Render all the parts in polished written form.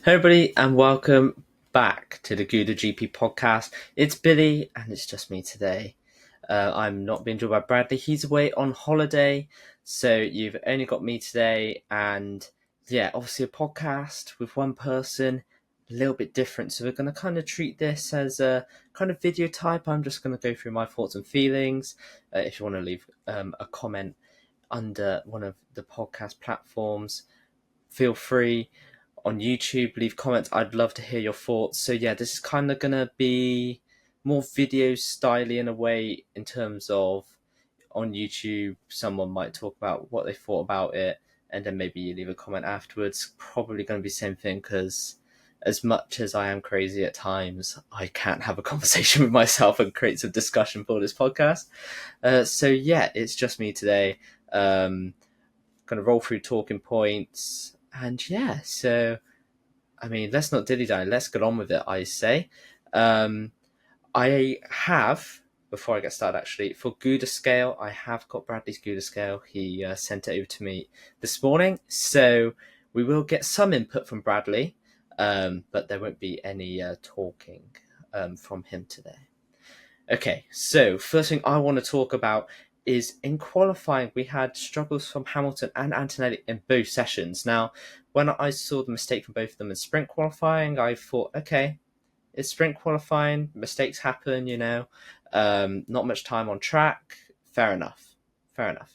Hey everybody, and welcome back to the Gouda GP podcast. It's Billy, and it's just me today. I'm not being joined by Bradley. He's away on holiday, so you've only got me today. And yeah, obviously a podcast with one person, a little bit different. So we're going to kind of treat this as a kind of video type. I'm just going to go through my thoughts and feelings. If you want to leave a comment under one of the podcast platforms, feel free. On YouTube, leave comments. I'd love to hear your thoughts. So yeah, this is kind of gonna be more video styly in a way, in terms of on YouTube someone might talk about what they thought about it, and then maybe you leave a comment afterwards. Probably going to be the same thing, because as much as I am crazy at times, I can't have a conversation with myself and create some discussion for this podcast. So yeah, it's just me today. Going to roll through talking points, and yeah, so I mean, let's not dilly-dally. Let's get on with it, I say. Um, I have, before I get started, actually, for Gouda scale, I have got Bradley's Gouda scale. He sent it over to me this morning. So we will get some input from Bradley, but there won't be any talking from him today. Okay, so first thing I want to talk about is in qualifying, we had struggles from Hamilton and Antonelli in both sessions. Now, when I saw the mistake from both of them in sprint qualifying, I thought, okay, it's sprint qualifying, mistakes happen, not much time on track, fair enough. But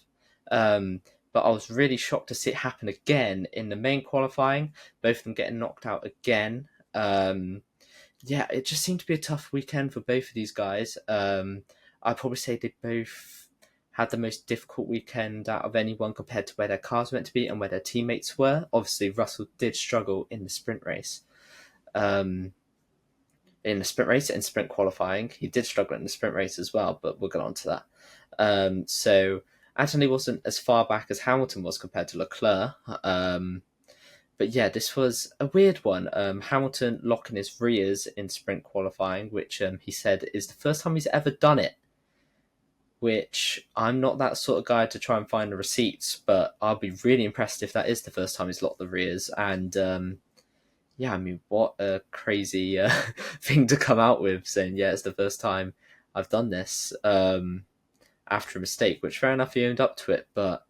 I was really shocked to see it happen again in the main qualifying, both of them getting knocked out again. Yeah, it just seemed to be a tough weekend for both of these guys. I'd probably say they both had the most difficult weekend out of anyone compared to where their cars were meant to be and where their teammates were. Obviously, Russell did struggle in the sprint race. In the sprint race and sprint qualifying, he did struggle in the sprint race as well, but we'll get on to that. So Anthony wasn't as far back as Hamilton was compared to Leclerc. But yeah, this was a weird one. Hamilton locking his rears in sprint qualifying, which he said is the first time he's ever done it. Which I'm not that sort of guy to try and find the receipts, but I'll be really impressed if that is the first time he's locked the rears. And yeah, I mean, what a crazy thing to come out with, saying, yeah, it's the first time I've done this after a mistake, which fair enough, he owned up to it, but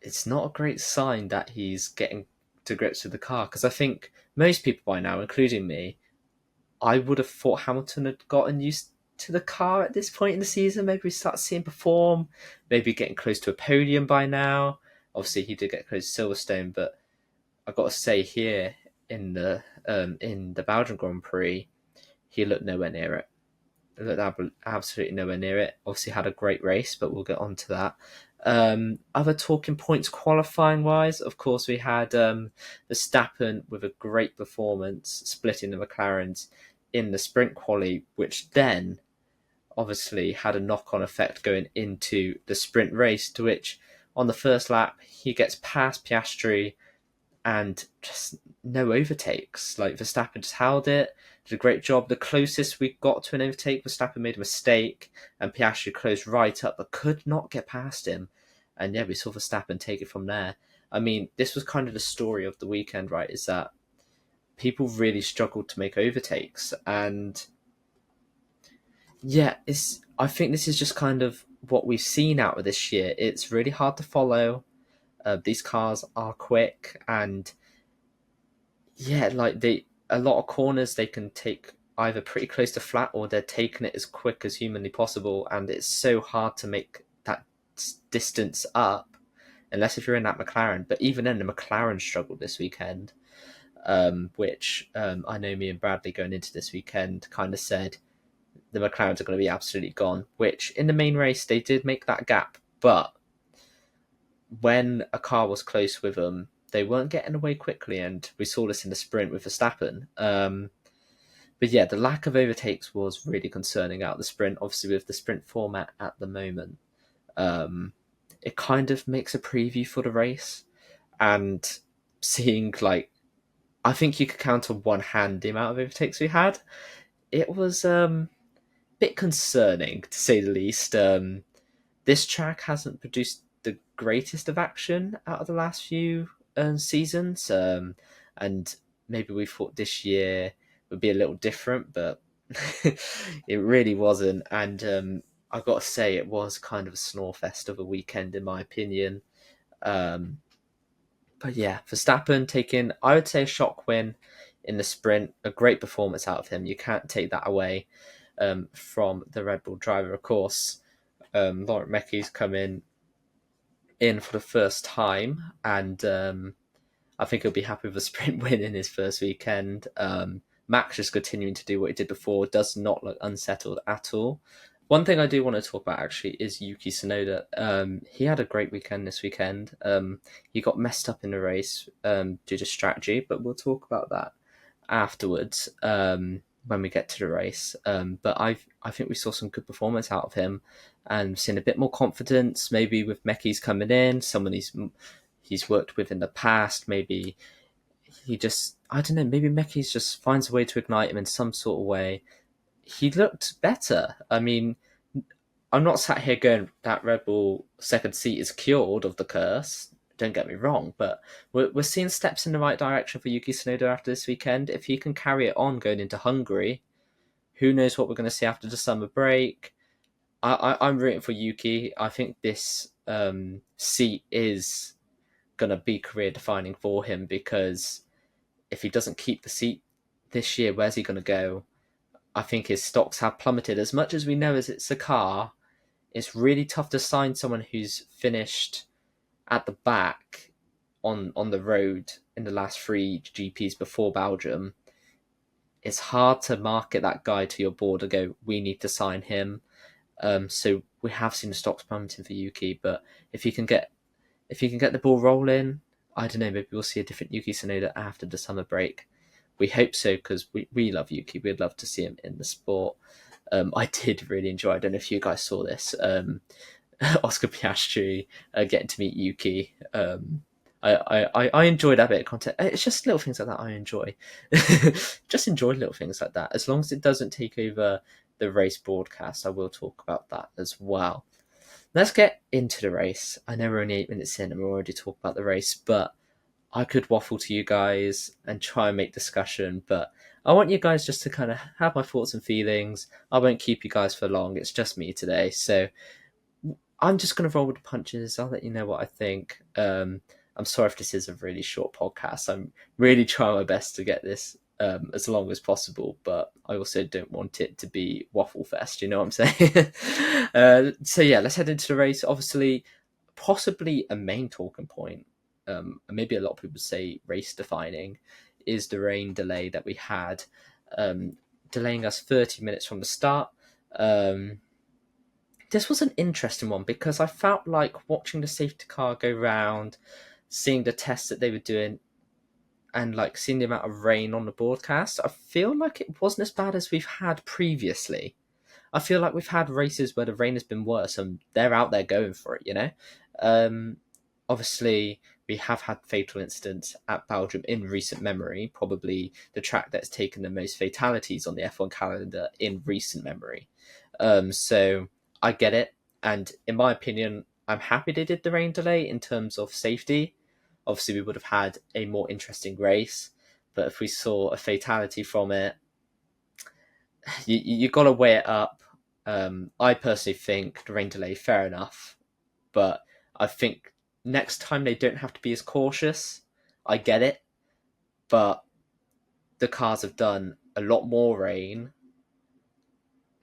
it's not a great sign that he's getting to grips with the car, because I think most people by now, including me, I would have thought Hamilton had gotten used to the car at this point in the season. Maybe we start seeing perform, maybe getting close to a podium by now. Obviously, he did get close to Silverstone, but I've got to say here in the Belgian Grand Prix, he looked nowhere near it. He looked absolutely nowhere near it. Obviously, had a great race, but we'll get on to that. Other talking points qualifying wise, of course, we had Verstappen with a great performance, splitting the McLarens in the sprint quali, which then obviously had a knock-on effect going into the sprint race, to which on the first lap he gets past Piastri and just no overtakes. Like, Verstappen just held it, did a great job. The closest we got to an overtake, Verstappen made a mistake, and Piastri closed right up, but could not get past him. And yeah, we saw Verstappen take it from there. I mean, this was kind of the story of the weekend, right? Is that people really struggled to make overtakes, and yeah, I think this is just kind of what we've seen out of this year. It's really hard to follow. These cars are quick, and yeah, like a lot of corners they can take either pretty close to flat, or they're taking it as quick as humanly possible, and it's so hard to make that distance up unless if you're in that McLaren. But even then, the McLaren struggled this weekend, which I know me and Bradley going into this weekend kind of said the McLarens are going to be absolutely gone, which in the main race they did make that gap, but when a car was close with them, they weren't getting away quickly, and we saw this in the sprint with Verstappen. But yeah, the lack of overtakes was really concerning out the sprint. Obviously, with the sprint format at the moment, it kind of makes a preview for the race, and seeing, like, I think you could count on one hand the amount of overtakes we had. It was a bit concerning, to say the least. This track hasn't produced the greatest of action out of the last few seasons, and maybe we thought this year would be a little different, but it really wasn't. And I've got to say, it was kind of a snore fest of a weekend, in my opinion. Um, but yeah, Verstappen taking, I would say, a shock win in the sprint. A great performance out of him. You can't take that away from the Red Bull driver, of course. Laurent Mekies come in for the first time, and I think he'll be happy with a sprint win in his first weekend. Max just continuing to do what he did before, does not look unsettled at all. One thing I do want to talk about actually is Yuki Tsunoda. He had a great weekend this weekend. He got messed up in the race due to strategy, but we'll talk about that afterwards when we get to the race. But I think we saw some good performance out of him, and seen a bit more confidence. Maybe with Mekies coming in, someone he's worked with in the past. Maybe he just, I don't know. Maybe Mekies just finds a way to ignite him in some sort of way. He looked better. I mean, I'm not sat here going that Red Bull second seat is cured of the curse. Don't get me wrong, but we're seeing steps in the right direction for Yuki Tsunoda after this weekend. If he can carry it on going into Hungary, who knows what we're going to see after the summer break. I'm rooting for Yuki. I think this seat is going to be career defining for him, because if he doesn't keep the seat this year, where's he going to go? I think his stocks have plummeted. As much as we know as it's a car, it's really tough to sign someone who's finished at the back on the road in the last 3 GPs before Belgium. It's hard to market that guy to your board and go, we need to sign him. So we have seen the stocks plummeting for Yuki, but if he can get the ball rolling, I don't know, maybe we'll see a different Yuki Tsunoda after the summer break. We hope so, because we love Yuki. We'd love to see him in the sport. I did really enjoy, I don't know if you guys saw this, Oscar Piastri getting to meet Yuki. I enjoyed that bit of content. It's just little things like that I enjoy. Just enjoy little things like that. As long as it doesn't take over the race broadcast, I will talk about that as well. Let's get into the race. I know we're only 8 minutes in and we're already talking about the race, but I could waffle to you guys and try and make discussion, but I want you guys just to kind of have my thoughts and feelings. I won't keep you guys for long. It's just me today. So I'm just going to roll with the punches. I'll let you know what I think. I'm sorry if this is a really short podcast. I'm really trying my best to get this as long as possible, but I also don't want it to be waffle fest. You know what I'm saying? So yeah, let's head into the race. Obviously, possibly a main talking point, and maybe a lot of people say race defining, is the rain delay that we had, delaying us 30 minutes from the start. This was an interesting one because I felt like watching the safety car go round, seeing the tests that they were doing, and like seeing the amount of rain on the broadcast, I feel like it wasn't as bad as we've had previously. I feel like we've had races where the rain has been worse and they're out there going for it, you know? Obviously, we have had fatal incidents at Belgium in recent memory, probably the track that's taken the most fatalities on the F1 calendar in recent memory. So I get it. And in my opinion, I'm happy they did the rain delay in terms of safety. Obviously, we would have had a more interesting race. But if we saw a fatality from it, you got to weigh it up. I personally think the rain delay, fair enough. But I think next time they don't have to be as cautious. I get it. But the cars have done a lot more rain.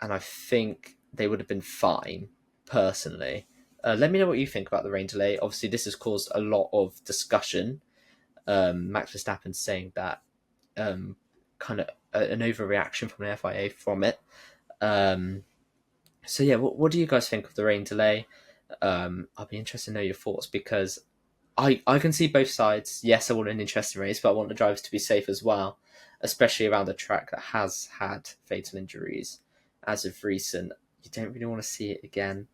And I think they would have been fine, personally. Let me know what you think about the rain delay. Obviously, this has caused a lot of discussion. Max Verstappen saying that kind of an overreaction from the FIA from it. So yeah, what do you guys think of the rain delay? I'll be interested to know your thoughts, because I can see both sides. Yes, I want an interesting race, but I want the drivers to be safe as well, especially around a track that has had fatal injuries as of recent. You don't really want to see it again.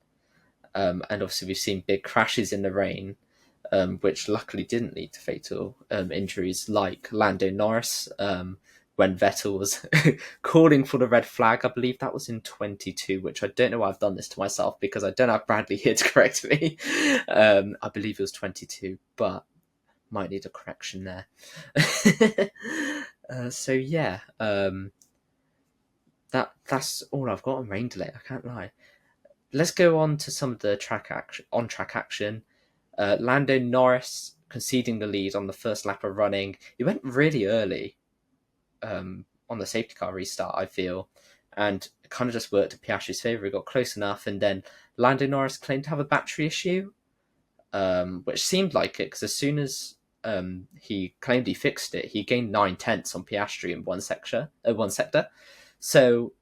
And obviously we've seen big crashes in the rain, which luckily didn't lead to fatal injuries, like Lando Norris, when Vettel was calling for the red flag. I believe that was in 22, which I don't know why I've done this to myself, because I don't have Bradley here to correct me. I believe it was 22, but might need a correction there. So yeah, that's all I've got on rain delay. I can't lie. Let's go on to some of the track action. Lando Norris conceding the lead on the first lap of running. He went really early on the safety car restart, I feel, and it kind of just worked in Piastri's favour. He got close enough, and then Lando Norris claimed to have a battery issue, which seemed like it because as soon as he claimed he fixed it, he gained 9 tenths on Piastri in one sector. So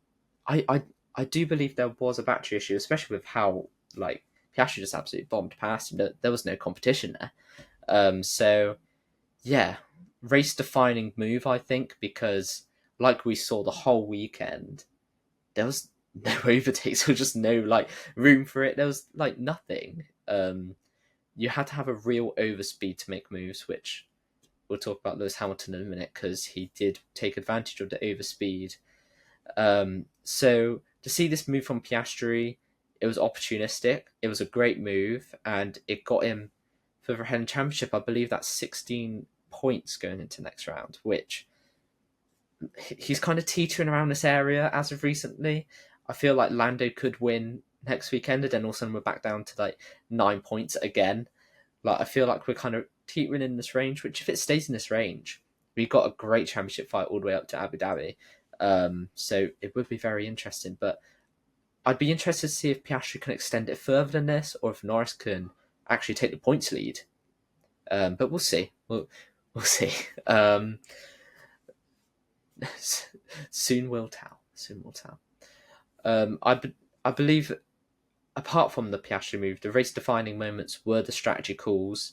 I, I I do believe there was a battery issue, especially with how like Piastri just absolutely bombed past him. There was no competition there. So yeah, race defining move I think because like we saw the whole weekend, there was no overtakes. There was just no like room for it. There was like nothing. You had to have a real overspeed to make moves, which we'll talk about Lewis Hamilton in a minute because he did take advantage of the overspeed. So to see this move from Piastri, it was opportunistic. It was a great move, and it got him further ahead in championship. I believe that's 16 points going into next round, which he's kind of teetering around this area as of recently. I feel like Lando could win next weekend, and then all of a sudden we're back down to like 9 points again. Like I feel like we're kind of teetering in this range, which if it stays in this range, we got a great championship fight all the way up to Abu Dhabi. So it would be very interesting. But I'd be interested to see if Piastri can extend it further than this, or if Norris can actually take the points lead. But we'll see. We'll see. Soon we'll tell. Soon we'll tell. I believe apart from the Piastri move, the race-defining moments were the strategy calls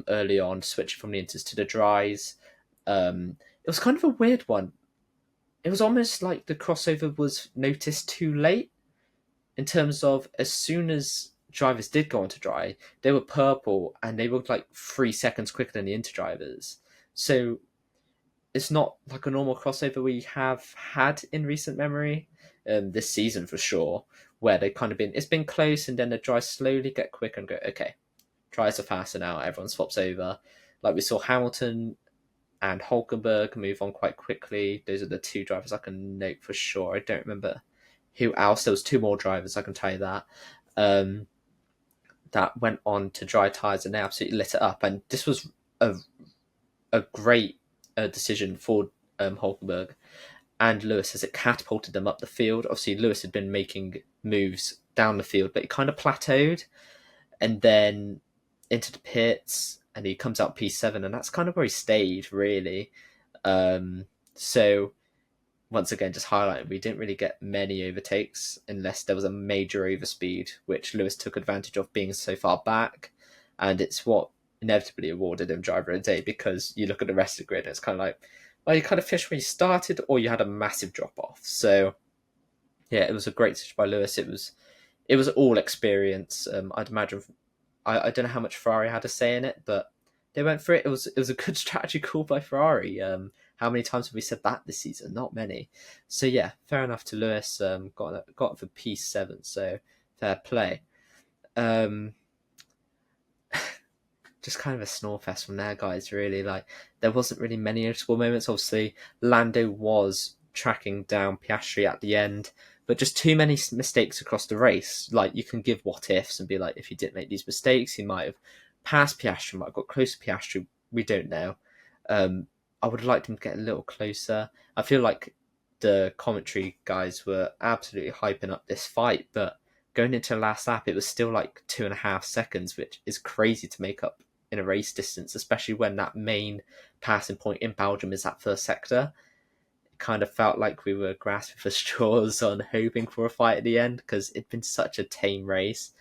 early on, switching from the inters to the dries. It was kind of a weird one. It was almost like the crossover was noticed too late in terms of as soon as drivers did go onto dry, they were purple and they looked like 3 seconds quicker than the inter drivers. So it's not like a normal crossover we have had in recent memory, this season for sure, where they kind of it's been close and then the dries slowly get quick and go, okay, dries are faster now, everyone swaps over. Like we saw Hamilton and Hulkenberg move on quite quickly. Those are the two drivers I can note for sure. I don't remember who else. There was two more drivers, I can tell you that. That went on to dry tyres and they absolutely lit it up. And this was a great decision for Hulkenberg and Lewis as it catapulted them up the field. Obviously, Lewis had been making moves down the field, but it kind of plateaued and then into the pits and he comes out P7 and that's kind of where he stayed, really. So once again, just highlighting, we didn't really get many overtakes unless there was a major overspeed, which Lewis took advantage of being so far back. And it's what inevitably awarded him driver of the day because you look at the rest of the grid and it's kind of like, well, you kind of fished when you started or you had a massive drop off. So yeah, it was a great decision by Lewis. It was all experience. I'd imagine I don't know how much Ferrari had to say in it, but they went for it. It was a good strategy call by Ferrari. How many times have we said that this season? Not many. So yeah, fair enough to Lewis. Got for P7, so fair play. Just kind of a snore fest from there, guys. Really, like there wasn't really many notable moments. Obviously, Lando was tracking down Piastri at the end, but just too many mistakes across the race. Like you can give what ifs and be like, if he didn't make these mistakes, he might have passed Piastri, might have got close to Piastri. We don't know. I would have liked him to get a little closer. I feel like the commentary guys were absolutely hyping up this fight, but going into the last lap, it was still like 2.5 seconds, which is crazy to make up in a race distance, especially when that main passing point in Belgium is that first sector. It kind of felt like we were grasping for straws on hoping for a fight at the end because it'd been such a tame race.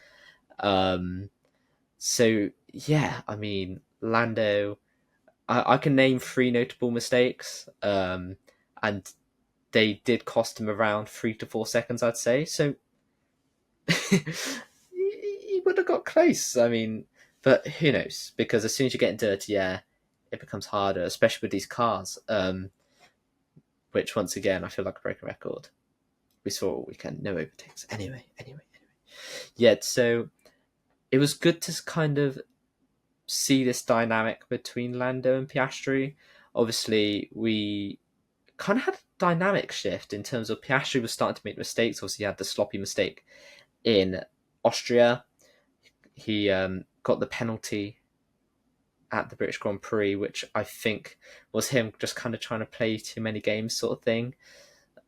So yeah, I mean, Lando, I can name three notable mistakes, and they did cost him around 3 to 4 seconds, I'd say. So he would have got close. I mean, but who knows? Because as soon as you get in dirty air, it becomes harder, especially with these cars. Which once again, I feel like a broken record. We saw all weekend, no overtakes. Anyway. Yeah, so it was good to kind of see this dynamic between Lando and Piastri. Obviously, we kind of had a dynamic shift in terms of Piastri was starting to make mistakes. Obviously, he had the sloppy mistake in Austria. He got the penalty at the British Grand Prix, which I think was him just kind of trying to play too many games, sort of thing.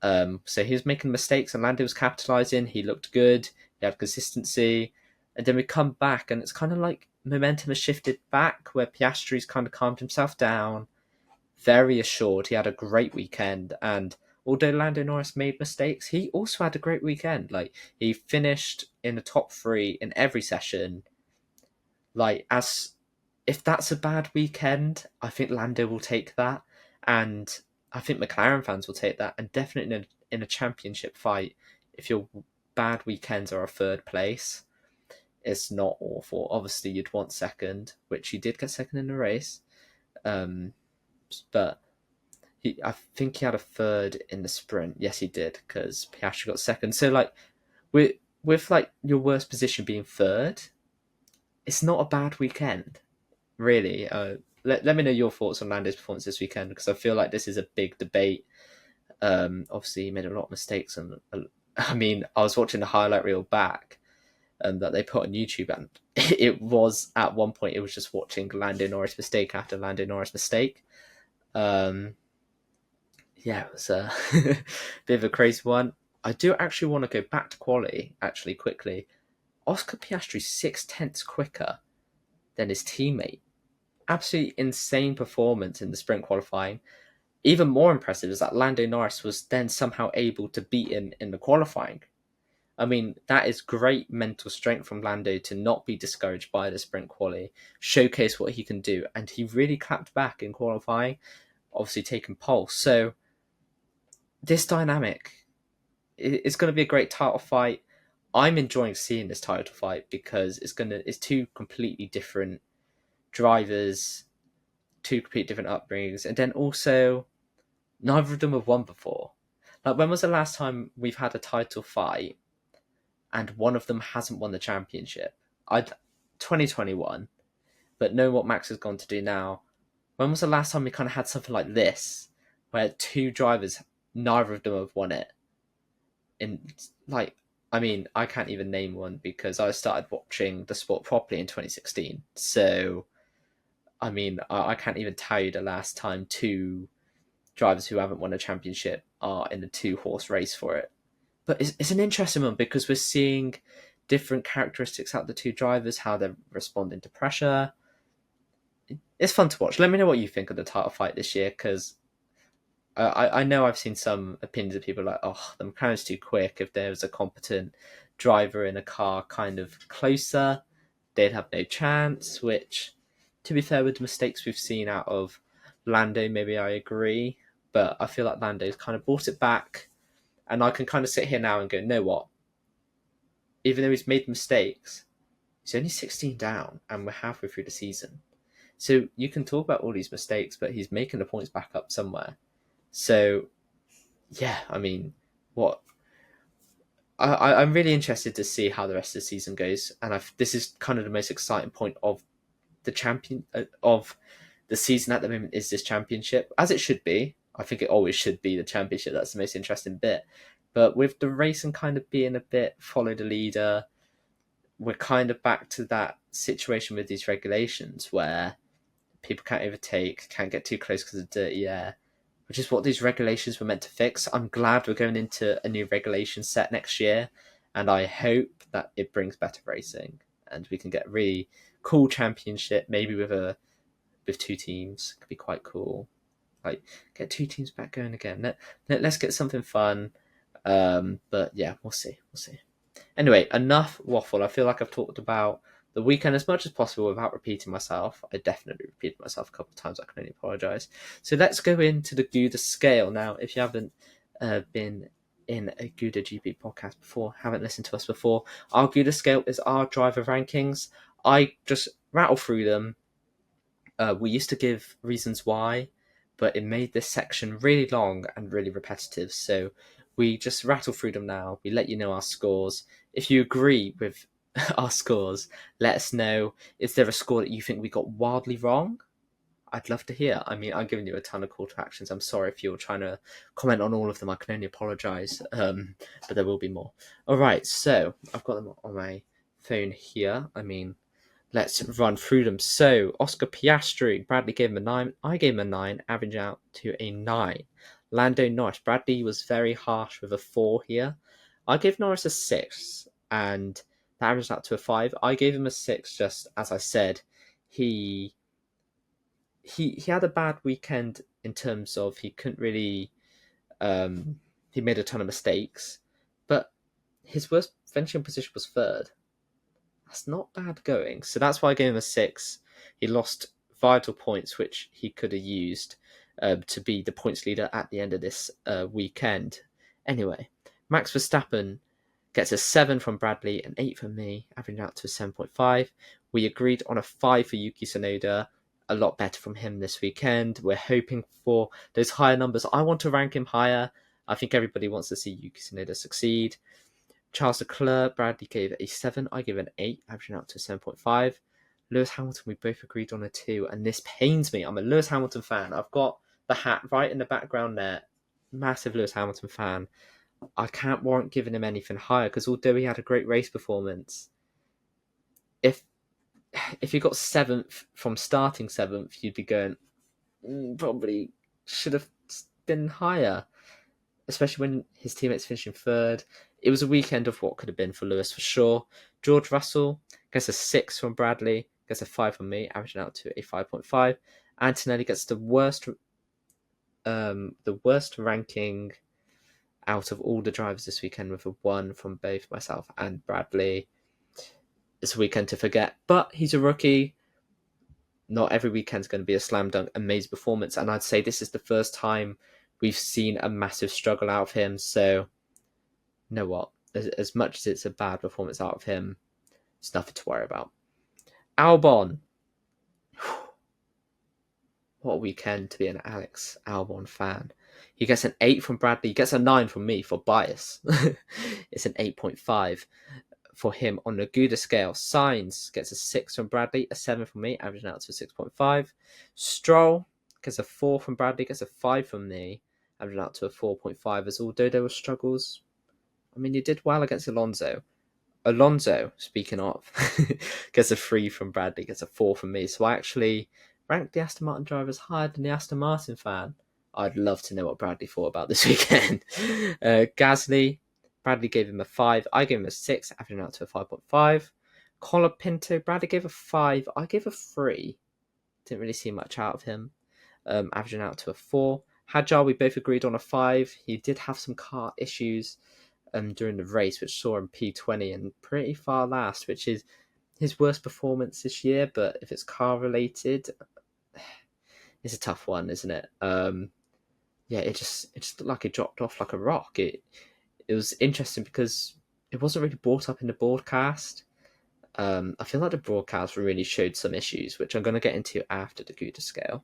So he was making mistakes, and Lando was capitalising. He looked good. He had consistency, and then we come back, and it's kind of like momentum has shifted back, where Piastri's kind of calmed himself down, very assured. He had a great weekend, and although Lando Norris made mistakes, he also had a great weekend. Like, he finished in the top three in every session. Like, as if that's a bad weekend, I think Lando will take that, and I think McLaren fans will take that, and definitely in a championship fight, if your bad weekends are a third place, it's not awful. Obviously, you'd want second, which he did get second in the race, but I think he had a third in the sprint. Yes, he did, because Piastri got second. So, like, with like your worst position being third, it's not a bad weekend, really. Let me know your thoughts on Lando's performance this weekend, because I feel like this is a big debate. Obviously, he made a lot of mistakes, and I mean, I was watching the highlight reel back that they put on YouTube, and it was at one point it was just watching Lando Norris mistake after Lando Norris mistake. Yeah, it was a bit of a crazy one. I do actually want to go back to quality, actually, quickly. Oscar Piastri 6/10 quicker than his teammate. Absolutely insane performance in the sprint qualifying. Even more impressive is that Lando Norris was then somehow able to beat him in the qualifying. I mean, that is great mental strength from Lando to not be discouraged by the sprint quali, showcase what he can do, and he really clapped back in qualifying, obviously taking pole. So this dynamic is going to be a great title fight. I'm enjoying seeing this title fight because it's two completely different drivers, two completely different upbringings, and then also neither of them have won before. Like, when was the last time we've had a title fight and one of them hasn't won the championship? 2021, but know what Max has gone to do now. When was the last time we kind of had something like this, where two drivers, neither of them have won it? In like, I mean, I can't even name one because I started watching the sport properly in 2016. So, I mean, I can't even tell you the last time two drivers who haven't won a championship are in a two-horse race for it. But it's an interesting one because we're seeing different characteristics out of the two drivers, how they're responding to pressure. It's fun to watch. Let me know what you think of the title fight this year, because I know I've seen some opinions of people like, oh, the McLaren's too quick. If there was a competent driver in a car kind of closer, they'd have no chance, which, to be fair, with the mistakes we've seen out of Lando, maybe I agree. But I feel like Lando's kind of brought it back, and I can kind of sit here now and go, know what? Even though he's made mistakes, he's only 16 down, and we're halfway through the season. So you can talk about all these mistakes, but he's making the points back up somewhere. So, yeah, I mean, what I'm really interested to see how the rest of the season goes, and this is kind of the most exciting point of the champion of the season at the moment, is this championship, as it should be. I think it always should be the championship. That's the most interesting bit. But with the racing kind of being a bit follow the leader, we're kind of back to that situation with these regulations where people can't overtake, can't get too close because of dirty air, which is what these regulations were meant to fix. I'm glad we're going into a new regulation set next year, and I hope that it brings better racing and we can get a really cool championship, maybe with two teams. It could be quite cool. Like, get two teams back going again. Let's get something fun. But yeah, we'll see. Anyway, enough waffle. I feel like I've talked about the weekend as much as possible without repeating myself. I definitely repeated myself a couple of times. I can only apologise. So let's go into the Gouda scale now. If you haven't been in a Gouda GP podcast before, haven't listened to us before, our Gouda scale is our driver rankings. I just rattle through them. We used to give reasons why, but it made this section really long and really repetitive. So we just rattle through them now. We let you know our scores. If you agree with our scores, let us know. Is there a score that you think we got wildly wrong? I'd love to hear. I mean, I'm giving you a ton of call to actions. I'm sorry if you're trying to comment on all of them. I can only apologise, but there will be more. All right, so I've got them on my phone here. I mean, let's run through them. So, Oscar Piastri, Bradley gave him a 9. I gave him a 9, averaging out to a 9. Lando Norris, Bradley was very harsh with a 4 here. I gave Norris a 6, and that averaged out to a 5. I gave him a 6, just as I said. He had a bad weekend in terms of he couldn't really. He made a ton of mistakes, but his worst finishing position was third. That's not bad going. So that's why I gave him a 6. He lost vital points, which he could have used to be the points leader at the end of this weekend. Anyway, Max Verstappen gets a 7 from Bradley, an 8 from me, averaging out to a 7.5. We agreed on a 5 for Yuki Tsunoda. A lot better from him this weekend. We're hoping for those higher numbers. I want to rank him higher. I think everybody wants to see Yuki Tsunoda succeed. Charles Leclerc, Bradley gave a 7. I gave an 8, averaging out to 7.5. Lewis Hamilton, we both agreed on a 2, and this pains me. I'm a Lewis Hamilton fan. I've got the hat right in the background there. Massive Lewis Hamilton fan. I can't warrant giving him anything higher because although he had a great race performance, if you got 7th from starting 7th, you'd be going, probably should have been higher, especially when his teammates finishing 3rd. It was a weekend of what could have been for Lewis for sure. George Russell gets a 6 from Bradley, gets a 5 from me, averaging out to a 5.5. Antonelli gets the worst ranking out of all the drivers this weekend with a 1 from both myself and Bradley. It's a weekend to forget, but he's a rookie. Not every weekend's going to be a slam dunk amazing performance, and I'd say this is the first time we've seen a massive struggle out of him. So, you know what? As much as it's a bad performance out of him, it's nothing to worry about. Albon. What a weekend to be an Alex Albon fan. He gets an 8 from Bradley. He gets a 9 from me for bias. It's an 8.5 for him on the Gouda scale. Sainz gets a 6 from Bradley, a 7 from me, averaging out to a 6.5. Stroll gets a 4 from Bradley, gets a 5 from me, averaging out to a 4.5. As although there were struggles, I mean, you did well against Alonso. Alonso, speaking of, gets a 3 from Bradley, gets a 4 from me. So I actually ranked the Aston Martin drivers higher than the Aston Martin fan. I'd love to know what Bradley thought about this weekend. Gasly, Bradley gave him a 5. I gave him a 6, averaging out to a 5.5. Colapinto, Bradley gave a 5. I gave a 3. Didn't really see much out of him. Averaging out to a 4. Hadjar, we both agreed on a 5. He did have some car issues during the race, which saw him P20 and pretty far last, which is his worst performance this year. But if it's car related, it's a tough one, isn't it? It just looked like it dropped off like a rock. It was interesting because it wasn't really brought up in the broadcast. I feel like the broadcast really showed some issues, which I'm going to get into after the Gouda scale.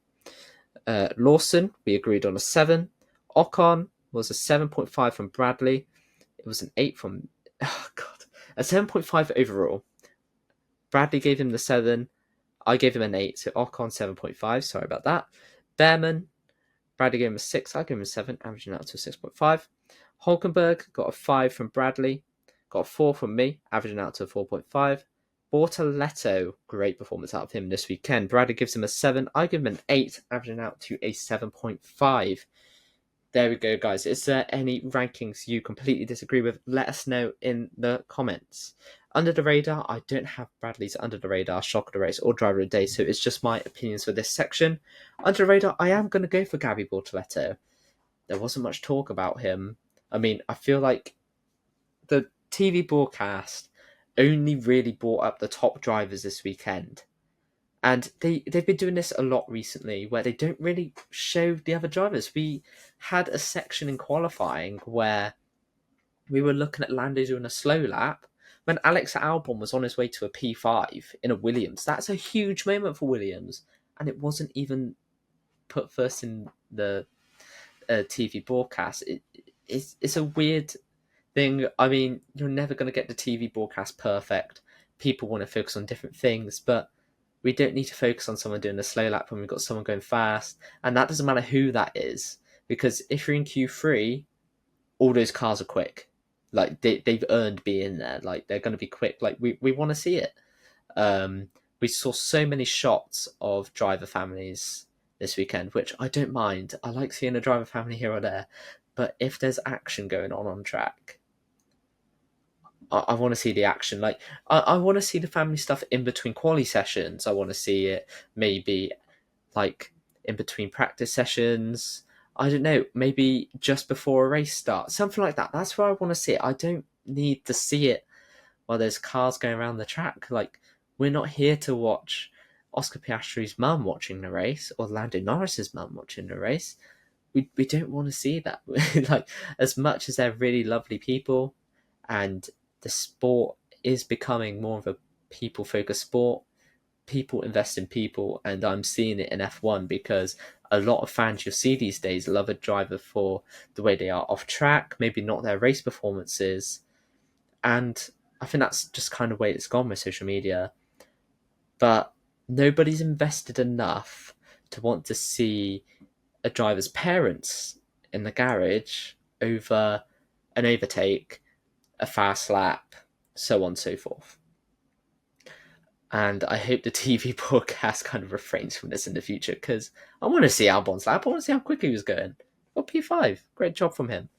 Lawson, we agreed on a 7. Ocon was a 7.5 from Bradley. It was an 8 from... a 7.5 overall. Bradley gave him the 7. I gave him an 8, so Ocon 7.5. Sorry about that. Behrman, Bradley gave him a 6. I gave him a 7, averaging out to a 6.5. Hulkenberg got a 5 from Bradley. Got a 4 from me, averaging out to a 4.5. Bortoletto, great performance out of him this weekend. Bradley gives him a 7. I give him an 8, averaging out to a 7.5. There we go, guys. Is there any rankings you completely disagree with? Let us know in the comments. Under the radar, I don't have Bradley's under the radar, shock of the race, or driver of the day, so it's just my opinions for this section. Under the radar, I am going to go for Gabby Bortoletto. There wasn't much talk about him. I mean, I feel like the TV broadcast only really brought up the top drivers this weekend. And they've been doing this a lot recently where they don't really show the other drivers. We had a section in qualifying where we were looking at Lando doing a slow lap when Alex Albon was on his way to a P5 in a Williams. That's a huge moment for Williams. And it wasn't even put first in the TV broadcast. It's a weird thing. I mean, you're never going to get the TV broadcast perfect. People want to focus on different things, but We don't need to focus on someone doing a slow lap when we've got someone going fast. And that doesn't matter who that is. Because if you're in Q3, all those cars are quick. Like, they've earned being there. Like, they're going to be quick. Like, we want to see it. We saw so many shots of driver families this weekend, which I don't mind. I like seeing a driver family here or there. But if there's action going on track, I want to see the action. Like, I want to see the family stuff in between quali sessions. I want to see it maybe like in between practice sessions. I don't know, maybe just before a race starts, something like that. That's where I want to see it. I don't need to see it while there's cars going around the track. Like, we're not here to watch Oscar Piastri's mum watching the race or Lando Norris's mum watching the race. We don't want to see that. Like, as much as they're really lovely people and the sport is becoming more of a people focused sport, people invest in people, and I'm seeing it in F1 because a lot of fans you'll see these days love a driver for the way they are off track, maybe not their race performances. And I think that's just kind of the way it's gone with social media. But nobody's invested enough to want to see a driver's parents in the garage over an overtake, a fast lap, so on and so forth. And I hope the TV broadcast kind of refrains from this in the future, because I want to see Albon's lap. I want to see how quick he was going. Got P5. Great job from him.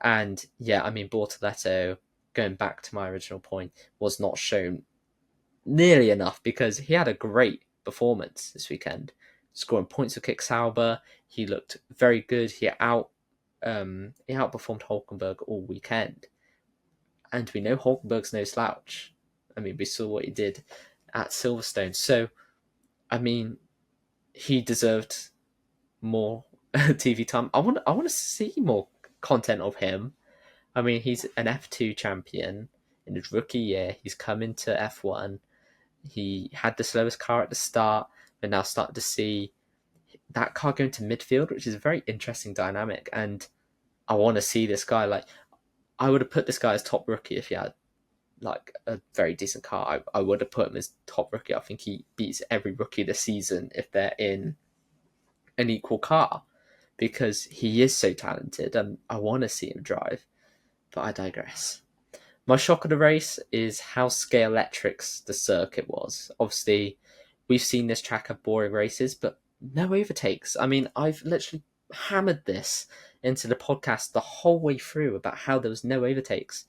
And yeah, I mean, Bortoletto, going back to my original point, was not shown nearly enough because he had a great performance this weekend, scoring points for Kick Sauber. He looked very good. He outperformed Hulkenberg all weekend, and we know Hulkenberg's no slouch. I mean, we saw what he did at Silverstone. So, I mean, he deserved more TV time. I want to see more content of him. I mean, he's an F2 champion in his rookie year. He's come into F1. He had the slowest car at the start, but now starting to see that car going to midfield, which is a very interesting dynamic. And I want to see this guy. Like, I would have put this guy as top rookie if he had like a very decent car. I would have put him as top rookie. I think he beats every rookie this season if they're in an equal car, because he is so talented and I want to see him drive. But I digress. My shock of the race is how scale-electric the circuit was. Obviously, we've seen this track have boring races, but no overtakes. I mean, I've literally hammered this into the podcast the whole way through about how there was no overtakes,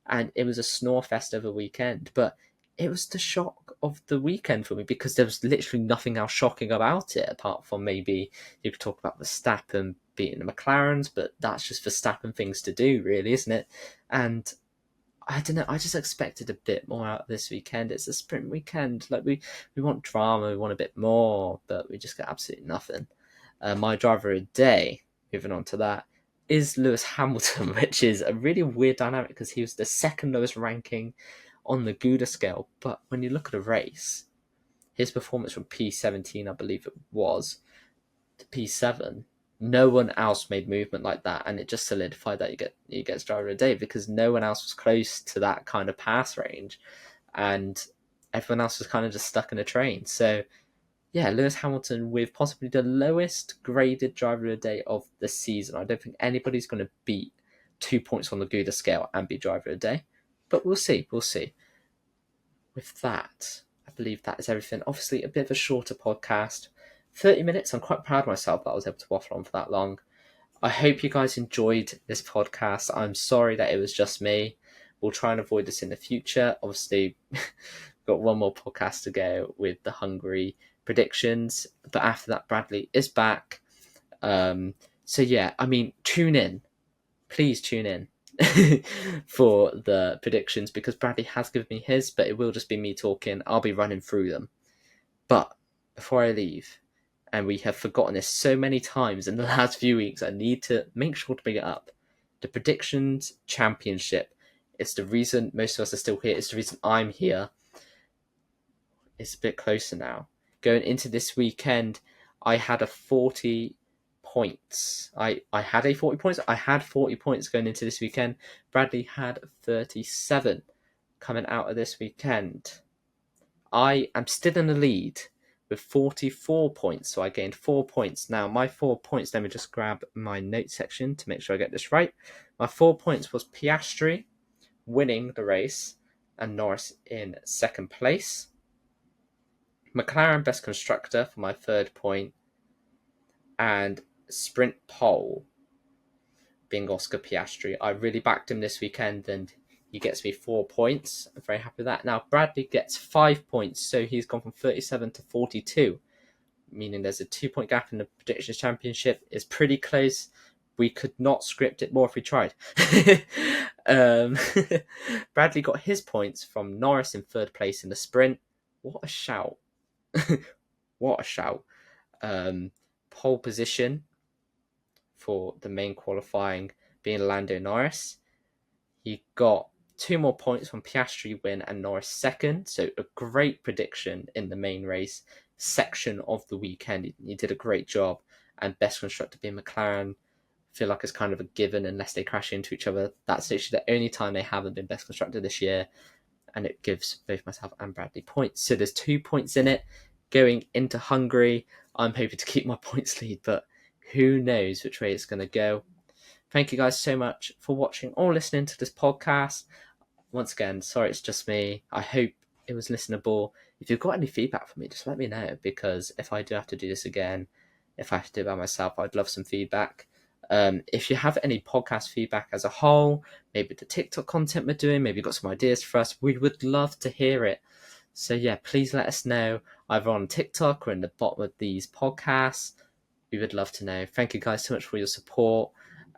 and it was a snore fest over the weekend. But it was the shock of the weekend for me because there was literally nothing else shocking about it, apart from maybe you could talk about Verstappen beating the McLarens, but that's just Verstappen things to do, really, isn't it? And I don't know. I just expected a bit more out of this weekend. It's a sprint weekend. Like, we want drama. We want a bit more, but we just got absolutely nothing. My driver of the day, moving on to that, is Lewis Hamilton, which is a really weird dynamic because he was the second lowest ranking on the Gouda scale. But when you look at a race, his performance from P17, I believe it was, to P7, no one else made movement like that, and it just solidified that he gets driver of the day because no one else was close to that kind of pass range, and everyone else was kind of just stuck in a train. So yeah, Lewis Hamilton with possibly the lowest graded driver of the day of the season. I don't think anybody's going to beat 2 points on the Gouda scale and be driver of the day, but we'll see. We'll see. With that, I believe that is everything. Obviously, a bit of a shorter podcast. 30 minutes. I'm quite proud of myself that I was able to waffle on for that long. I hope you guys enjoyed this podcast. I'm sorry that it was just me. We'll try and avoid this in the future. Obviously, we've got one more podcast to go with the Hungary predictions. But after that, Bradley is back. So yeah, I mean, tune in. Please tune in for the predictions, because Bradley has given me his, but it will just be me talking. I'll be running through them. But before I leave, and we have forgotten this so many times in the last few weeks, I need to make sure to bring it up. The Predictions Championship. It's the reason most of us are still here. It's the reason I'm here. It's a bit closer now. Going into this weekend, I had a 40 points. I had 40 points. I had 40 points going into this weekend. Bradley had 37 coming out of this weekend. I am still in the lead with 44 points, so I gained 4 points. Now, my 4 points, let me just grab my note section to make sure I get this right. My 4 points was Piastri winning the race and Norris in second place. McLaren best constructor for my 3rd point, and sprint pole being Oscar Piastri. I really backed him this weekend and he gets me 4 points. I'm very happy with that. Now Bradley gets 5 points, so he's gone from 37 to 42, meaning there's a 2-point gap in the predictions championship. It's pretty close. We could not script it more if we tried. Bradley got his points from Norris in 3rd place in the sprint. What a shout. What a shout. Pole position for the main qualifying being Lando Norris. He got 2 more points from Piastri win and Norris second. So a great prediction in the main race section of the weekend. He did a great job. And best constructor being McLaren. I feel like it's kind of a given unless they crash into each other. That's literally the only time they haven't been best constructor this year. And it gives both myself and Bradley points. So there's 2 points in it. Going into Hungary, I'm hoping to keep my points lead, but who knows which way it's going to go. Thank you guys so much for watching or listening to this podcast. Once again, sorry it's just me. I hope it was listenable. If you've got any feedback for me, just let me know, because if I do have to do this again, if I have to do it by myself, I'd love some feedback. If you have any podcast feedback as a whole, maybe the TikTok content we're doing, maybe you've got some ideas for us, we would love to hear it. So yeah, please let us know either on TikTok or in the bottom of these podcasts. We would love to know. Thank you guys so much for your support,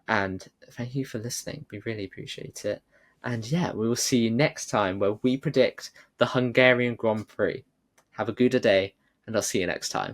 and thank you for listening. We really appreciate it. And yeah, we will see you next time where we predict the Hungarian Grand Prix. Have a good day, and I'll see you next time.